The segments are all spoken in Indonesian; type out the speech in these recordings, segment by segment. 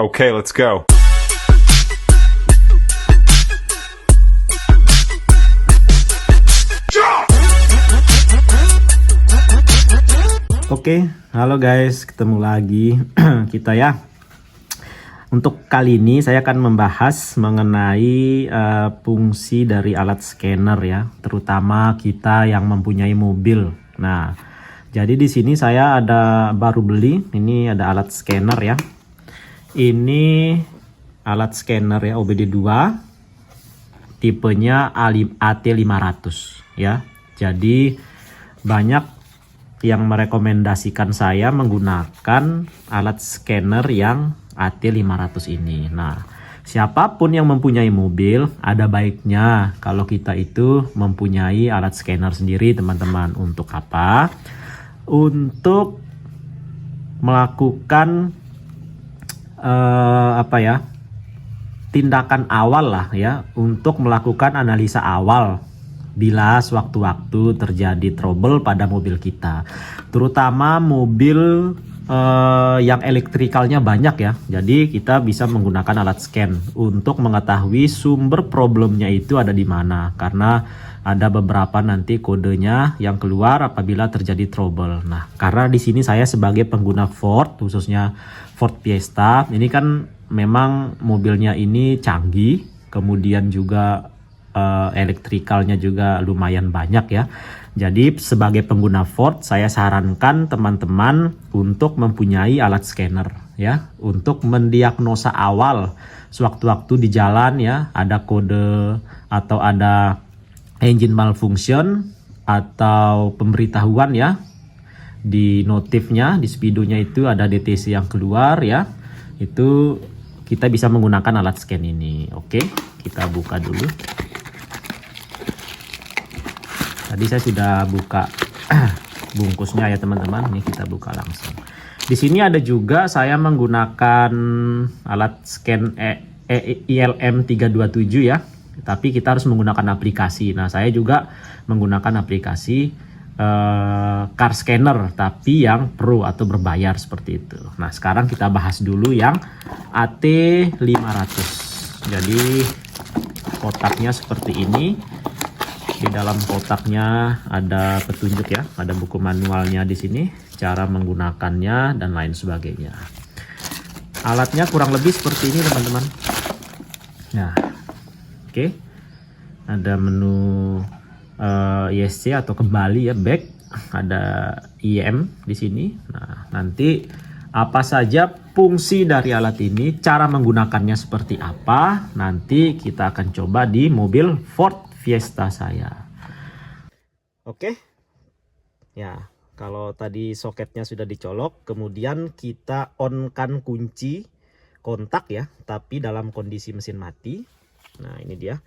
Okay, let's go. Oke, halo guys, ketemu lagi kita ya. Untuk kali ini saya akan membahas mengenai fungsi dari alat scanner ya, terutama kita yang mempunyai mobil. Nah, jadi di sini saya baru beli, ini ada alat scanner ya. Ini alat scanner ya OBD2, tipenya AT500 ya. Jadi banyak yang merekomendasikan saya menggunakan alat scanner yang AT500 ini. Nah, siapapun yang mempunyai mobil, ada baiknya kalau kita itu mempunyai alat scanner sendiri, teman-teman. Untuk apa? Untuk melakukan tindakan awal lah ya, untuk melakukan analisa awal bila sewaktu-waktu terjadi trouble pada mobil kita, terutama mobil yang elektrikalnya banyak ya. Jadi kita bisa menggunakan alat scan untuk mengetahui sumber problemnya itu ada di mana, karena ada beberapa nanti kodenya yang keluar apabila terjadi trouble. Nah, karena di sini saya sebagai pengguna Ford, khususnya Ford Fiesta, ini kan memang mobilnya ini canggih, kemudian juga elektrikalnya juga lumayan banyak ya. Jadi sebagai pengguna Ford, saya sarankan teman-teman untuk mempunyai alat scanner ya, untuk mendiagnosa awal sewaktu-waktu di jalan ya, ada kode atau ada engine malfunction atau pemberitahuan ya, di notifnya, di speedonya itu ada DTC yang keluar ya, itu kita bisa menggunakan alat scan ini. Oke, kita buka dulu. Tadi saya sudah buka bungkusnya ya teman-teman. Ini kita buka langsung. Di sini ada juga saya menggunakan alat scan ILM 327 ya, tapi kita harus menggunakan aplikasi. Nah, saya juga menggunakan aplikasi car scanner, tapi yang pro atau berbayar seperti itu. Nah, sekarang kita bahas dulu yang AT500. Jadi kotaknya seperti ini. Di dalam kotaknya ada petunjuk ya, ada buku manualnya di sini, cara menggunakannya dan lain sebagainya. Alatnya kurang lebih seperti ini teman-teman. Nah, oke. Ada menu ISC atau kembali ya, back, ada IM di sini. Nah, nanti apa saja fungsi dari alat ini, cara menggunakannya seperti apa, nanti kita akan coba di mobil Ford Fiesta saya. Oke. Ya, kalau tadi soketnya sudah dicolok, kemudian kita on-kan kunci kontak ya, tapi dalam kondisi mesin mati. Nah, ini dia.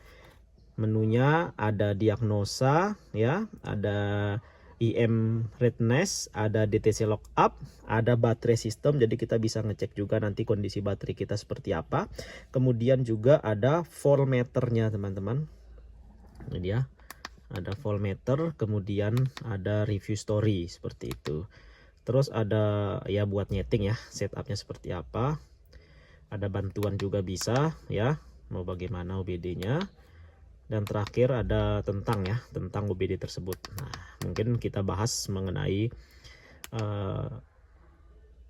Menunya ada diagnosa ya, ada IM readiness, ada DTC lockup, ada baterai system, jadi kita bisa ngecek juga nanti kondisi baterai kita seperti apa. Kemudian juga ada voltmeternya teman-teman. Ini dia, ada voltmeter, kemudian ada review story seperti itu. Terus ada ya buat nyeting ya, setupnya seperti apa. Ada bantuan juga bisa ya, mau bagaimana OBD-nya. Dan terakhir ada tentang OBD tersebut. Nah, mungkin kita bahas mengenai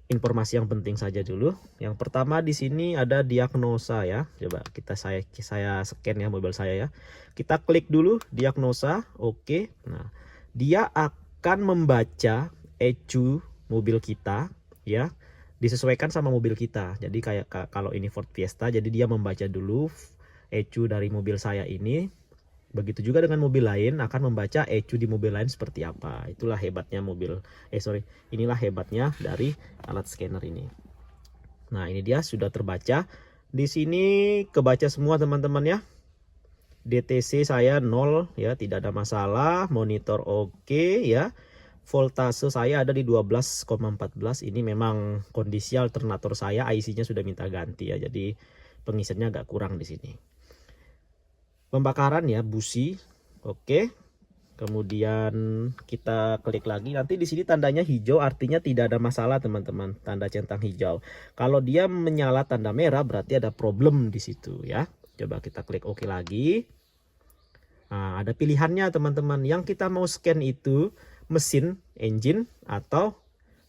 informasi yang penting saja dulu. Yang pertama di sini ada diagnosa ya. Coba saya scan ya mobil saya ya. Kita klik dulu diagnosa, oke. Nah, dia akan membaca ECU mobil kita ya, disesuaikan sama mobil kita. Jadi kayak kalau ini Ford Fiesta, jadi dia membaca dulu ECU dari mobil saya ini. Begitu juga dengan mobil lain, akan membaca ECU di mobil lain seperti apa. Itulah hebatnya inilah hebatnya dari alat scanner ini. Nah, ini dia sudah terbaca. Di sini kebaca semua teman-teman ya. DTC saya 0 ya, tidak ada masalah. Monitor oke ya. Voltase saya ada di 12,14. Ini memang kondisi alternator saya, IC-nya sudah minta ganti ya. Jadi pengisiannya agak kurang di sini. Pembakaran ya, busi, oke. Kemudian kita klik lagi. Nanti di sini tandanya hijau, artinya tidak ada masalah teman-teman. Tanda centang hijau. Kalau dia menyala tanda merah, berarti ada problem di situ ya. Coba kita klik OK lagi. Nah, ada pilihannya teman-teman. Yang kita mau scan itu mesin, engine, atau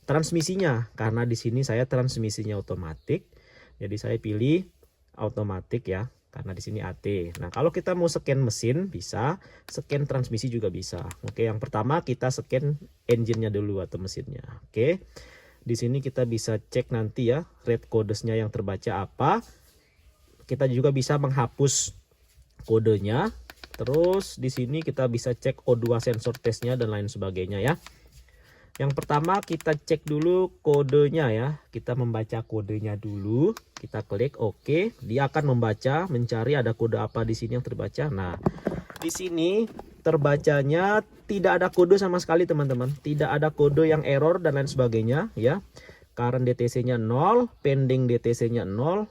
transmisinya. Karena di sini saya transmisinya otomatis. Jadi saya pilih otomatis ya. Karena di sini AT. Nah, kalau kita mau scan mesin bisa, scan transmisi juga bisa. Oke, yang pertama kita scan engine-nya dulu atau mesinnya. Oke. Di sini kita bisa cek nanti ya, red codesnya yang terbaca apa. Kita juga bisa menghapus kodenya. Terus di sini kita bisa cek O2 sensor testnya dan lain sebagainya ya. Yang pertama kita cek dulu kodenya ya. Kita membaca kodenya dulu. Kita klik OK. Dia akan membaca, mencari ada kode apa di sini yang terbaca. Nah, di sini terbacanya tidak ada kode sama sekali teman-teman. Tidak ada kode yang error dan lain sebagainya ya. Current DTC-nya 0, pending DTC-nya 0.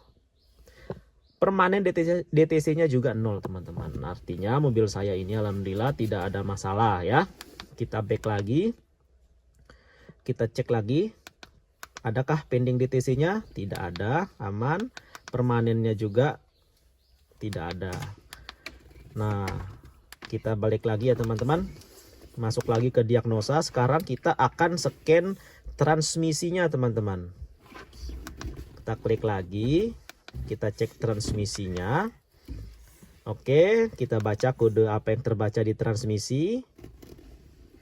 Permanen DTC-nya juga 0 teman-teman. Artinya mobil saya ini alhamdulillah tidak ada masalah ya. Kita back lagi. Kita cek lagi, adakah pending DTC-nya? Tidak ada, aman. Permanennya juga tidak ada. Nah, kita balik lagi ya teman-teman. Masuk lagi ke diagnosa. Sekarang kita akan scan transmisinya teman-teman. Kita klik lagi, kita cek transmisinya. Oke, kita baca kode apa yang terbaca di transmisi.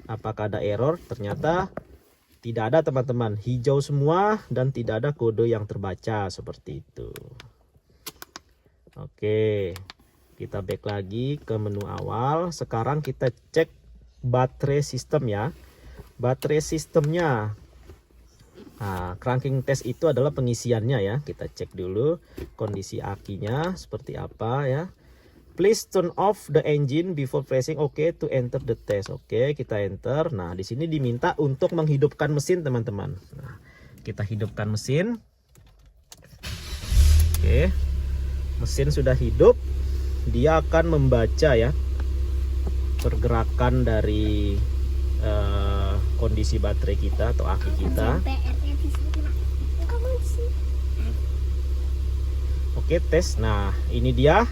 Apakah ada error? Ternyata tidak ada teman-teman, hijau semua dan tidak ada kode yang terbaca seperti itu. Oke, kita back lagi ke menu awal. Sekarang kita cek baterai sistem ya. Baterai sistemnya, nah, cranking test itu adalah pengisiannya ya. Kita cek dulu kondisi akinya seperti apa ya. Please turn off the engine before pressing OK to enter the test. Oke, kita enter. Nah, di sini diminta untuk menghidupkan mesin, teman-teman. Nah, kita hidupkan mesin. Oke. Mesin sudah hidup. Dia akan membaca ya pergerakan dari kondisi baterai kita atau aki kita. Oke, tes. Nah, ini dia.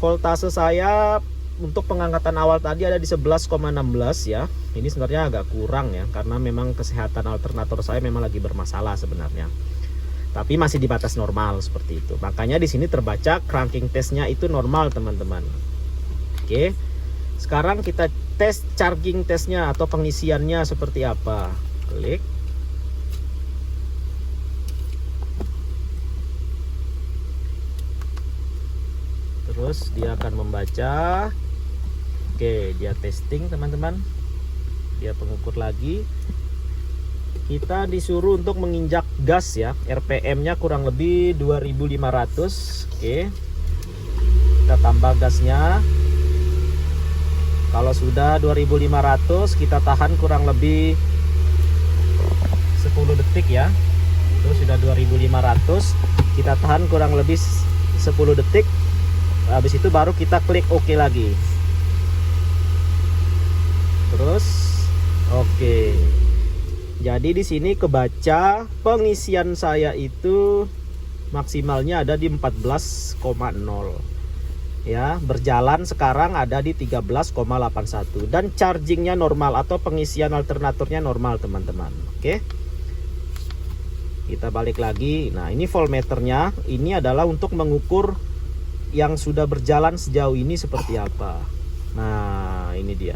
Voltase saya untuk pengangkatan awal tadi ada di 11,16 ya. Ini sebenarnya agak kurang ya, karena memang kesehatan alternator saya memang lagi bermasalah sebenarnya. Tapi masih di batas normal seperti itu. Makanya di sini terbaca cranking testnya itu normal teman-teman. Oke. Sekarang kita tes charging testnya atau pengisiannya seperti apa. Klik. Terus dia akan membaca. Oke, dia testing teman-teman. Dia pengukur lagi. Kita disuruh untuk menginjak gas ya. RPM-nya kurang lebih 2500. Oke. Kita tambah gasnya. Kalau sudah 2500, kita tahan kurang lebih 10 detik ya. Itu sudah 2500. Kita tahan kurang lebih 10 detik. Habis itu baru kita klik OK lagi. Terus oke. Jadi di sini kebaca pengisian saya itu maksimalnya ada di 14,0. Ya, berjalan sekarang ada di 13,81 dan chargingnya normal atau pengisian alternatornya normal teman-teman. Oke. Kita balik lagi. Nah, ini voltmeternya. Ini adalah untuk mengukur yang sudah berjalan sejauh ini seperti apa. Nah, ini dia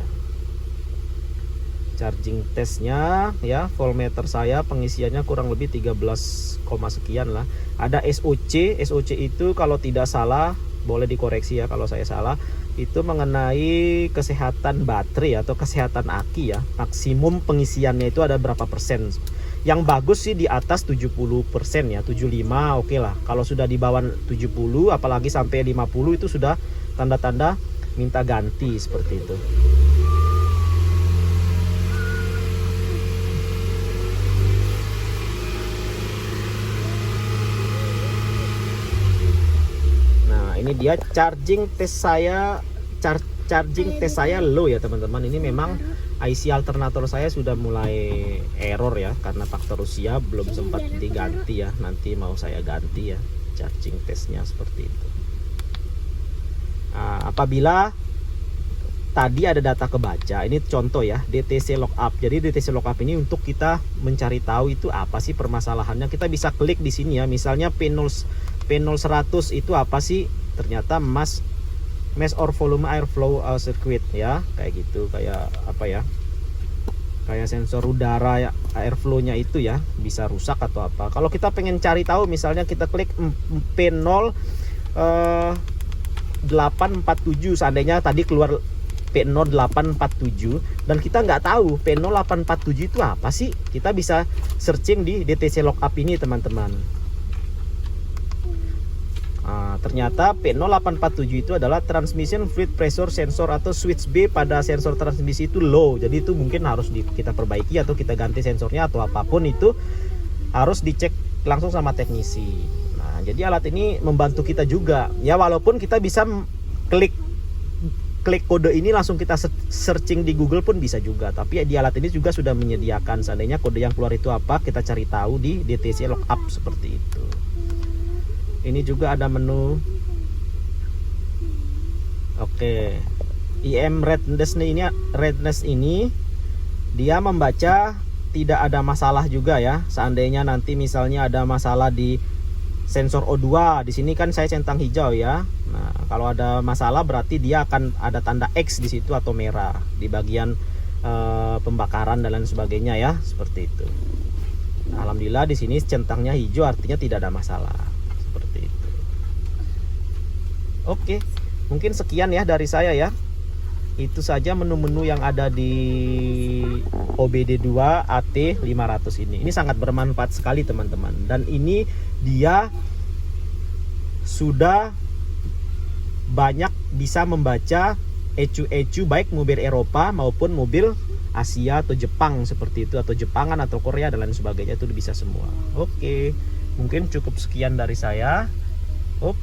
charging testnya ya. Voltmeter saya pengisiannya kurang lebih 13, sekian lah. Ada SOC. SOC itu kalau tidak salah, boleh dikoreksi ya kalau saya salah, itu mengenai kesehatan baterai atau kesehatan aki ya. Maksimum pengisiannya itu ada berapa persen. Yang bagus sih di atas 70% ya, 75 oke lah. Kalau sudah di bawah 70 apalagi sampai 50 itu sudah tanda-tanda minta ganti seperti itu. Nah, ini dia charging test saya, charging test saya low ya teman-teman. Ini memang IC alternator saya sudah mulai error ya, karena faktor usia belum sempat diganti ya. Nanti mau saya ganti ya charging testnya seperti itu. Nah, apabila tadi ada data kebaca, ini contoh ya, DTC lookup. Jadi DTC lookup ini untuk kita mencari tahu itu apa sih permasalahannya. Kita bisa klik di sini ya, misalnya P0100 itu apa sih? Ternyata mass or volume airflow circuit ya, kayak gitu, kayak apa ya? Kayak sensor udara ya, airflow-nya itu ya bisa rusak atau apa. Kalau kita pengen cari tahu, misalnya kita klik P0 847, seandainya tadi keluar P0847 dan kita nggak tahu P0847 itu apa sih, kita bisa searching di DTC lookup ini teman-teman. Ternyata P0847 itu adalah transmission fluid pressure sensor atau switch B pada sensor transmisi itu low. Jadi itu mungkin harus kita perbaiki atau kita ganti sensornya atau apapun itu harus dicek langsung sama teknisi. Nah, jadi alat ini membantu kita juga ya, walaupun kita bisa klik kode ini langsung kita searching di Google pun bisa juga, tapi di alat ini juga sudah menyediakan seandainya kode yang keluar itu apa, kita cari tahu di DTC lookup seperti itu. Ini juga ada menu. Oke, IM redness ini dia membaca tidak ada masalah juga ya. Seandainya nanti misalnya ada masalah di sensor O2, di sini kan saya centang hijau ya. Nah, kalau ada masalah berarti dia akan ada tanda X di situ atau merah di bagian pembakaran dan lain sebagainya ya, seperti itu. Nah, alhamdulillah di sini centangnya hijau, artinya tidak ada masalah. Seperti itu. Oke, mungkin sekian ya dari saya ya. Itu saja menu-menu yang ada di OBD2 AT500 ini. Ini sangat bermanfaat sekali teman-teman. Dan ini dia sudah banyak bisa membaca ECU baik mobil Eropa maupun mobil Asia atau Jepang seperti itu, atau Jepangan atau Korea dan lain sebagainya, itu bisa semua. Oke, mungkin cukup sekian dari saya. Oke.